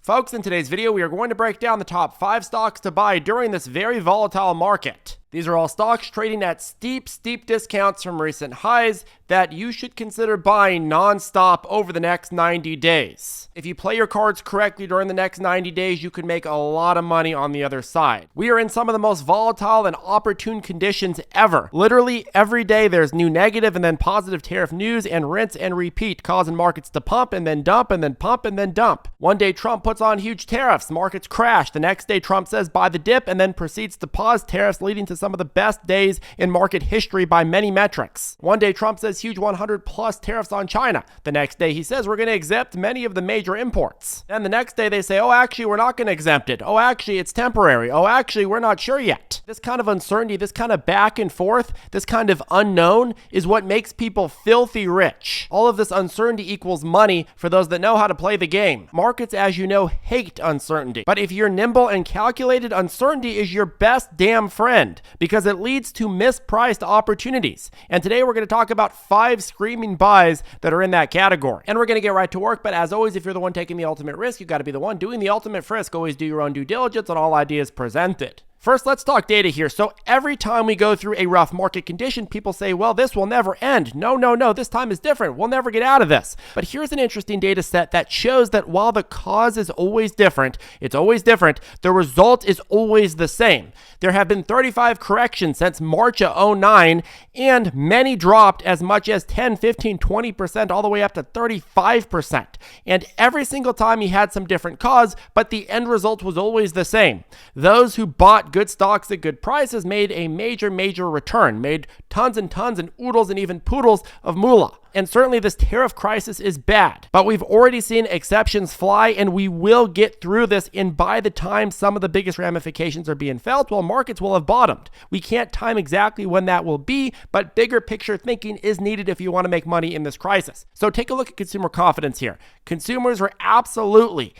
Folks, in today's video, we are going to break down the top 5 stocks to buy during this very volatile market. These are all stocks trading at steep discounts from recent highs that you should consider buying non-stop over the next 90 days. If you play your cards correctly during the next 90 days, you can make a lot of money on the other side. We are in some of the most volatile and opportune conditions ever. Literally every day there's new negative and then positive tariff news and rinse and repeat, causing markets to pump and then dump and then pump and then dump. One day Trump puts on huge tariffs, markets crash. The next day Trump says buy the dip and then proceeds to pause tariffs, leading to some of the best days in market history by many metrics. One day Trump says huge 100 plus tariffs on China. The next day he says we're going to exempt many of the major imports. Then the next day they say, oh, actually, we're not going to exempt it. Oh, actually, it's temporary. Oh, actually, we're not sure yet. This kind of uncertainty, this kind of back and forth, this kind of unknown is what makes people filthy rich. All of this uncertainty equals money for those that know how to play the game. Markets, as you know, hate uncertainty. But if you're nimble and calculated, uncertainty is your best damn friend because it leads to mispriced opportunities. And today we're going to talk about 5 screaming buys that are in that category. And we're going to get right to work. But as always, if you're the one taking the ultimate risk, you got to be the one doing the ultimate frisk. Always do your own due diligence on all ideas presented. First, let's talk data here. So every time we go through a rough market condition, people say, well, this will never end. No, this time is different. We'll never get out of this. But here's an interesting data set that shows that while the cause is always different, the result is always the same. There have been 35 corrections since March of 2009, and many dropped as much as 10, 15, 20%, all the way up to 35%. And every single time you had some different cause, but the end result was always the same. Those who bought good stocks at good prices made a major return, made tons and oodles and even poodles of moolah. And certainly this tariff crisis is bad, but we've already seen exceptions fly, and we will get through this. And by the time some of the biggest ramifications are being felt, well, markets will have bottomed. We can't time exactly when that will be, but bigger picture thinking is needed if you want to make money in this crisis. So take a look at consumer confidence here. Consumers are absolutely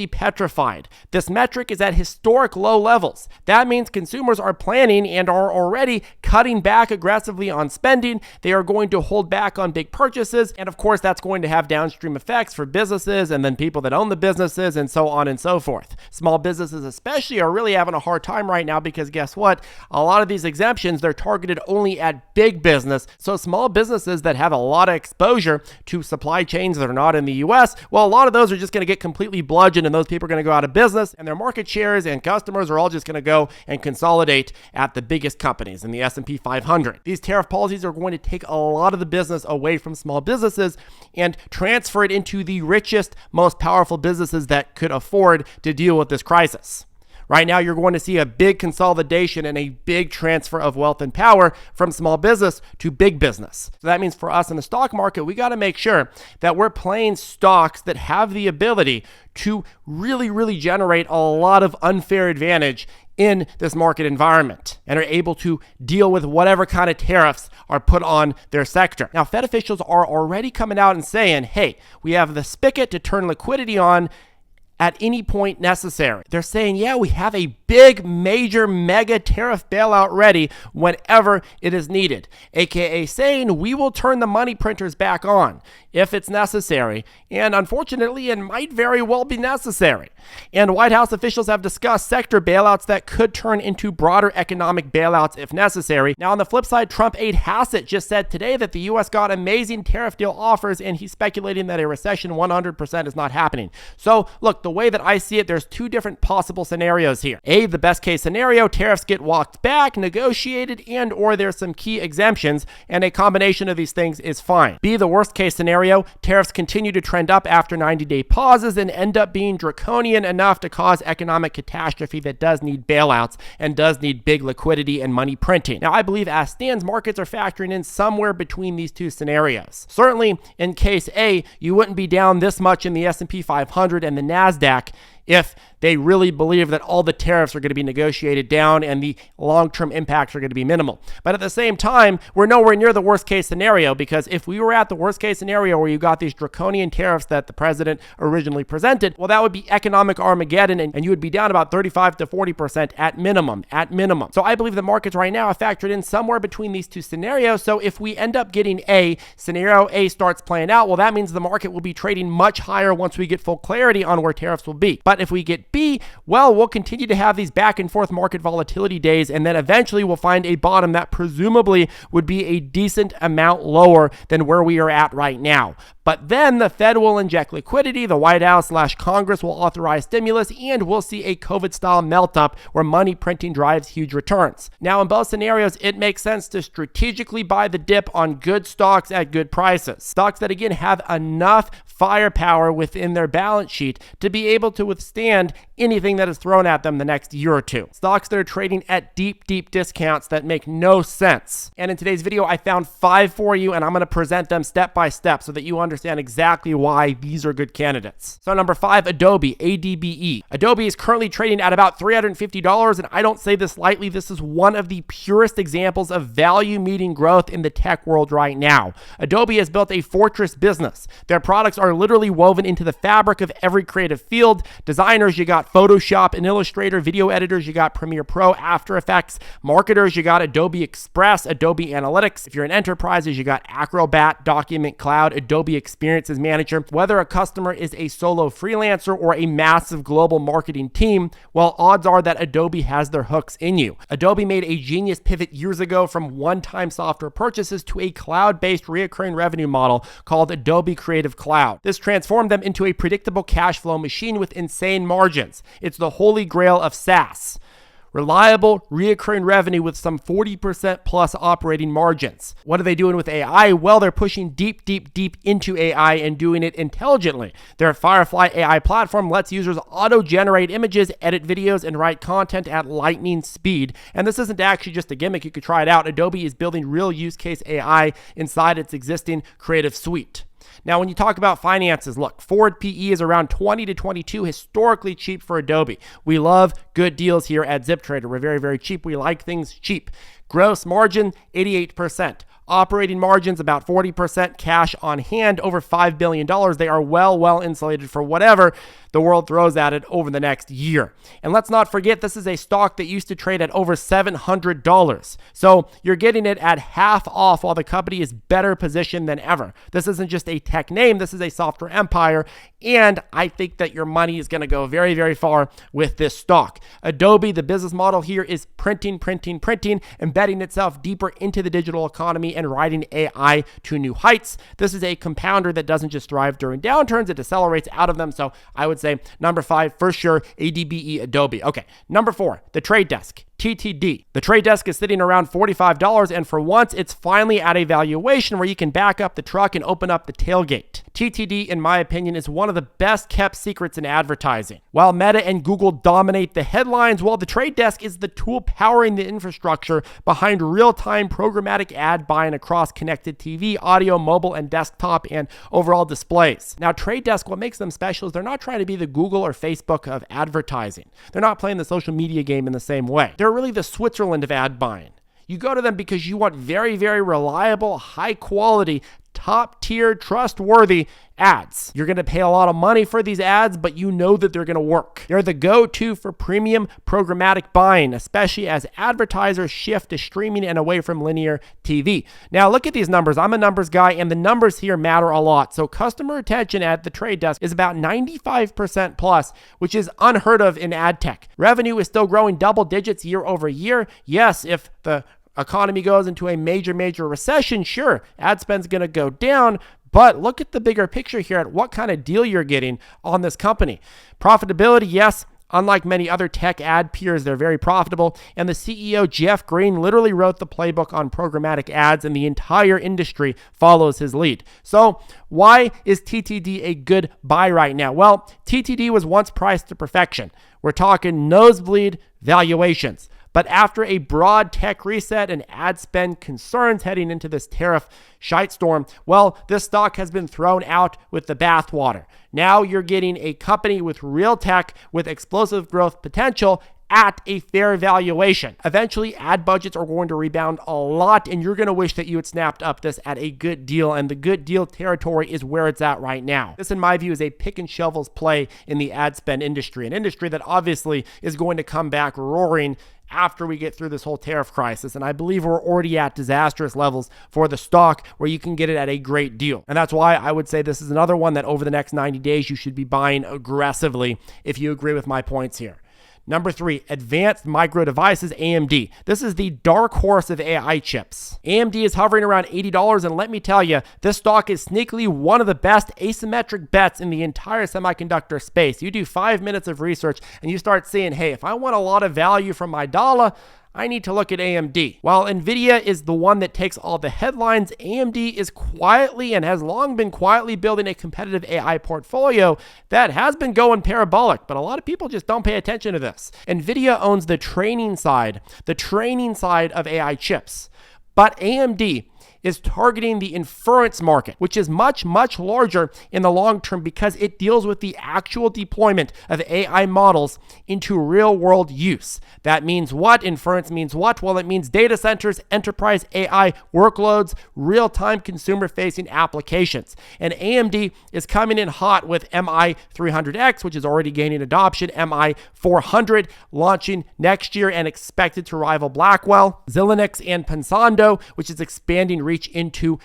petrified. This metric is at historic low levels. That means consumers are planning and are already cutting back aggressively on spending. They are going to hold back on big purchases. And of course, that's going to have downstream effects for businesses and then people that own the businesses and so on and so forth. Small businesses especially are really having a hard time right now because guess what? A lot of these exemptions, they're targeted only at big business. So small businesses that have a lot of exposure to supply chains that are not in the US, well, a lot of those are just going to get completely bludgeoned, and those people are going to go out of business, and their market shares and customers are all just going to go and consolidate at the biggest companies in the S&P 500. These tariff policies are going to take a lot of the business away from small businesses and transfer it into the richest, most powerful businesses that could afford to deal with this crisis. Right now, you're going to see a big consolidation and a big transfer of wealth and power from small business to big business. So that means for us in the stock market, we got to make sure that we're playing stocks that have the ability to really generate a lot of unfair advantage in this market environment and are able to deal with whatever kind of tariffs are put on their sector. Now, Fed officials are already coming out and saying, hey, we have the spigot to turn liquidity on at any point necessary. They're saying, yeah, we have a big, major, mega tariff bailout ready whenever it is needed, aka saying we will turn the money printers back on if it's necessary. And unfortunately, it might very well be necessary. And White House officials have discussed sector bailouts that could turn into broader economic bailouts if necessary. Now, on the flip side, Trump aide Hassett just said today that the U.S. got amazing tariff deal offers, and he's speculating that a recession 100% is not happening. So, look, the way that I see it, there's 2 different possible scenarios here. A, the best case scenario, tariffs get walked back, negotiated, and or there's some key exemptions, and a combination of these things is fine. B, the worst case scenario, tariffs continue to trend up after 90-day pauses and end up being draconian enough to cause economic catastrophe that does need bailouts and does need big liquidity and money printing. Now, I believe as stands, markets are factoring in somewhere between these 2 scenarios. Certainly, in case A, you wouldn't be down this much in the S&P 500 and the NASDAQ if they really believe that all the tariffs are going to be negotiated down and the long-term impacts are going to be minimal. But at the same time, we're nowhere near the worst case scenario, because if we were at the worst case scenario where you got these draconian tariffs that the president originally presented, well, that would be economic Armageddon, and you would be down about 35 to 40% at minimum. So I believe the markets right now have factored in somewhere between these two scenarios. So if we end up getting scenario A starts playing out, well, that means the market will be trading much higher once we get full clarity on where tariffs will be. But if we get B, well, we'll continue to have these back and forth market volatility days, and then eventually we'll find a bottom that presumably would be a decent amount lower than where we are at right now. But then the Fed will inject liquidity, the White House/Congress will authorize stimulus, and we'll see a COVID-style melt-up where money printing drives huge returns. Now, in both scenarios, it makes sense to strategically buy the dip on good stocks at good prices. Stocks that, again, have enough firepower within their balance sheet to be able to withstand anything that is thrown at them the next year or two. Stocks that are trading at deep discounts that make no sense. And in today's video, I found 5 for you, and I'm going to present them step by step so that you understand exactly why these are good candidates. So number 5, Adobe, ADBE. Adobe is currently trading at about $350, and I don't say this lightly. This is one of the purest examples of value meeting growth in the tech world right now. Adobe has built a fortress business. Their products are literally woven into the fabric of every creative field. Designers, you got Photoshop and Illustrator. Video editors, you got Premiere Pro, After Effects. Marketers, you got Adobe Express, Adobe Analytics. If you're in enterprises, you got Acrobat, Document Cloud, Adobe Experiences Manager. Whether a customer is a solo freelancer or a massive global marketing team, well, odds are that Adobe has their hooks in you. Adobe made a genius pivot years ago from one-time software purchases to a cloud-based recurring revenue model called Adobe Creative Cloud. This transformed them into a predictable cash flow machine with insane margins. It's the holy grail of SaaS. Reliable, recurring revenue with some 40% plus operating margins. What are they doing with AI? Well, they're pushing deep into AI and doing it intelligently. Their Firefly AI platform lets users auto-generate images, edit videos, and write content at lightning speed. And this isn't actually just a gimmick. You could try it out. Adobe is building real use case AI inside its existing creative suite. Now, when you talk about finances, look, forward PE is around 20 to 22, historically cheap for Adobe. We love good deals here at ZipTrader. We're very cheap. We like things cheap. Gross margin, 88%. Operating margins, about 40%. Cash on hand, over $5 billion. They are well insulated for whatever the world throws at it over the next year. And let's not forget, this is a stock that used to trade at over $700. So you're getting it at half off while the company is better positioned than ever. This isn't just a tech name. This is a software empire. And I think that your money is going to go very far with this stock. Adobe, the business model here is printing, embedding itself deeper into the digital economy and riding AI to new heights. This is a compounder that doesn't just thrive during downturns, it accelerates out of them. So I would say number 5, for sure, ADBE, Adobe. Okay, number 4, The Trade Desk. TTD. The Trade Desk is sitting around $45, and for once, it's finally at a valuation where you can back up the truck and open up the tailgate. TTD, in my opinion, is one of the best kept secrets in advertising. While Meta and Google dominate the headlines, well, the Trade Desk is the tool powering the infrastructure behind real-time programmatic ad buying across connected TV, audio, mobile, and desktop, and overall displays. Now, Trade Desk, what makes them special is they're not trying to be the Google or Facebook of advertising. They're not playing the social media game in the same way. They're really the Switzerland of ad buying. You go to them because you want very reliable, high quality, top tier, trustworthy ads. You're going to pay a lot of money for these ads, but you know that they're going to work. They're the go-to for premium programmatic buying, especially as advertisers shift to streaming and away from linear TV. Now, look at these numbers. I'm a numbers guy, and the numbers here matter a lot. So customer retention at the Trade Desk is about 95% plus, which is unheard of in ad tech. Revenue is still growing double digits year over year. Yes, if the economy goes into a major recession, sure, ad spend's going to go down, but look at the bigger picture here at what kind of deal you're getting on this company. Profitability, yes, unlike many other tech ad peers, they're very profitable, and the CEO, Jeff Green, literally wrote the playbook on programmatic ads, and the entire industry follows his lead. So why is TTD a good buy right now? Well, TTD was once priced to perfection. We're talking nosebleed valuations. But after a broad tech reset and ad spend concerns heading into this tariff shitestorm, well, this stock has been thrown out with the bathwater. Now you're getting a company with real tech with explosive growth potential at a fair valuation. Eventually, ad budgets are going to rebound a lot, and you're going to wish that you had snapped up this at a good deal, and the good deal territory is where it's at right now. This, in my view, is a pick and shovels play in the ad spend industry, an industry that obviously is going to come back roaring after we get through this whole tariff crisis. And I believe we're already at disastrous levels for the stock where you can get it at a great deal. And that's why I would say this is another one that over the next 90 days, you should be buying aggressively if you agree with my points here. Number 3, Advanced Micro Devices, AMD. This is the dark horse of AI chips. AMD is hovering around $80, and let me tell you, this stock is sneakily one of the best asymmetric bets in the entire semiconductor space. You do 5 minutes of research, and you start seeing, hey, if I want a lot of value from my dollar, I need to look at AMD. While NVIDIA is the one that takes all the headlines, AMD is quietly and has long been quietly building a competitive AI portfolio that has been going parabolic, but a lot of people just don't pay attention to this. NVIDIA owns the training side of AI chips, but AMD is targeting the inference market, which is much, much larger in the long term because it deals with the actual deployment of AI models into real-world use. That means what? Inference means what? Well, it means data centers, enterprise AI workloads, real-time consumer-facing applications. And AMD is coming in hot with MI300X, which is already gaining adoption, MI400 launching next year and expected to rival Blackwell, Xilinx and Pensando, which is expanding reach into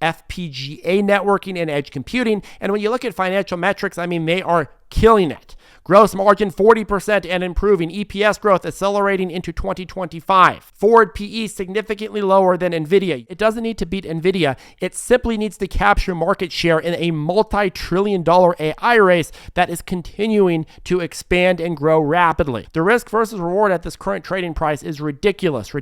FPGA networking and edge computing. And when you look at financial metrics, I mean, they are killing it. Gross margin 40% and improving. EPS growth accelerating into 2025. Forward PE significantly lower than NVIDIA. It doesn't need to beat NVIDIA. It simply needs to capture market share in a multi-trillion-dollar AI race that is continuing to expand and grow rapidly. The risk versus reward at this current trading price is ridiculous.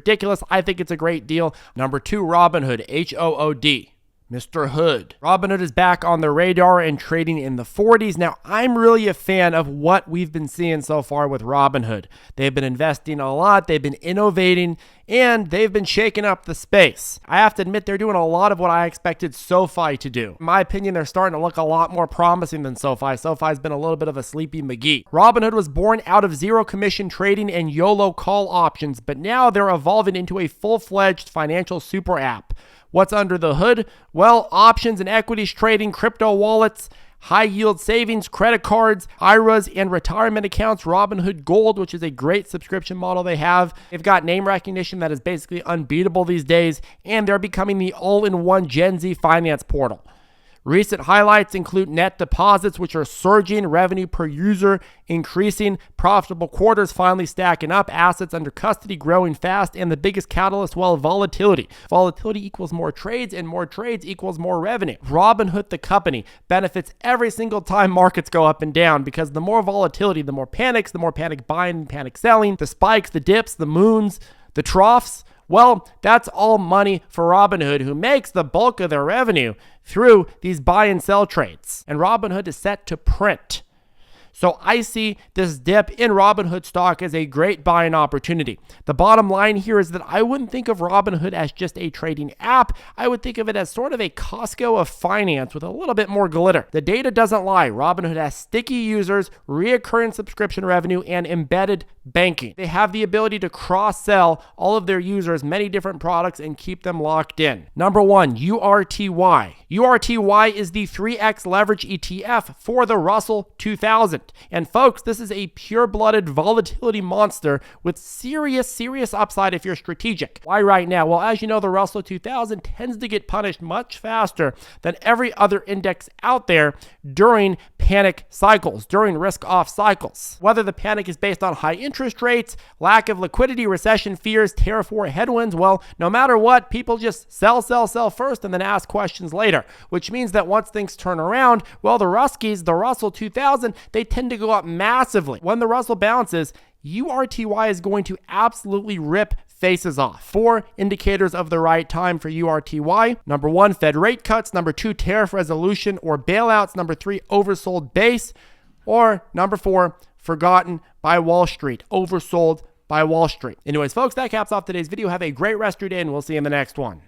I think it's a great deal. Number 2, Robinhood, HOOD. Mr. Hood. Robinhood is back on the radar and trading in the 40s. Now, I'm really a fan of what we've been seeing so far with Robinhood. They've been investing a lot, they've been innovating, and they've been shaking up the space. I have to admit, they're doing a lot of what I expected SoFi to do. In my opinion, they're starting to look a lot more promising than SoFi. SoFi's been a little bit of a sleepy McGee. Robinhood was born out of zero commission trading and YOLO call options, but now they're evolving into a full-fledged financial super app. What's under the hood? Well, options and equities trading, crypto wallets, high yield savings, credit cards, IRAs, and retirement accounts. Robinhood Gold, which is a great subscription model they have. They've got name recognition that is basically unbeatable these days, and they're becoming the all-in-one Gen Z finance portal. Recent highlights include net deposits, which are surging, revenue per user increasing, profitable quarters finally stacking up, assets under custody growing fast, and the biggest catalyst, well, volatility. Volatility equals more trades, and more trades equals more revenue. Robinhood, the company, benefits every single time markets go up and down because the more volatility, the more panics, the more panic buying and panic selling, the spikes, the dips, the moons, the troughs. Well, that's all money for Robinhood, who makes the bulk of their revenue through these buy and sell trades. And Robinhood is set to print. So I see this dip in Robinhood stock as a great buying opportunity. The bottom line here is that I wouldn't think of Robinhood as just a trading app. I would think of it as sort of a Costco of finance with a little bit more glitter. The data doesn't lie. Robinhood has sticky users, reoccurring subscription revenue, and embedded banking. They have the ability to cross-sell all of their users many different products and keep them locked in. Number 1, URTY. URTY is the 3x leverage ETF for the Russell 2000. And folks, this is a pure-blooded volatility monster with serious upside if you're strategic. Why right now? Well, as you know, the Russell 2000 tends to get punished much faster than every other index out there during panic cycles, during risk-off cycles. Whether the panic is based on high interest rates, lack of liquidity, recession fears, tariff war headwinds, well, no matter what, people just sell first and then ask questions later, which means that once things turn around, well, the Ruskies, the Russell 2000, they tend to go up massively. When the Russell bounces, URTY is going to absolutely rip faces off. 4 indicators of the right time for URTY. Number 1, Fed rate cuts. Number 2, tariff resolution or bailouts. Number 3, oversold base. Or number 4, forgotten by Wall Street, oversold by by Wall Street. Anyways, folks, that caps off today's video. Have a great rest of your day, and we'll see you in the next one.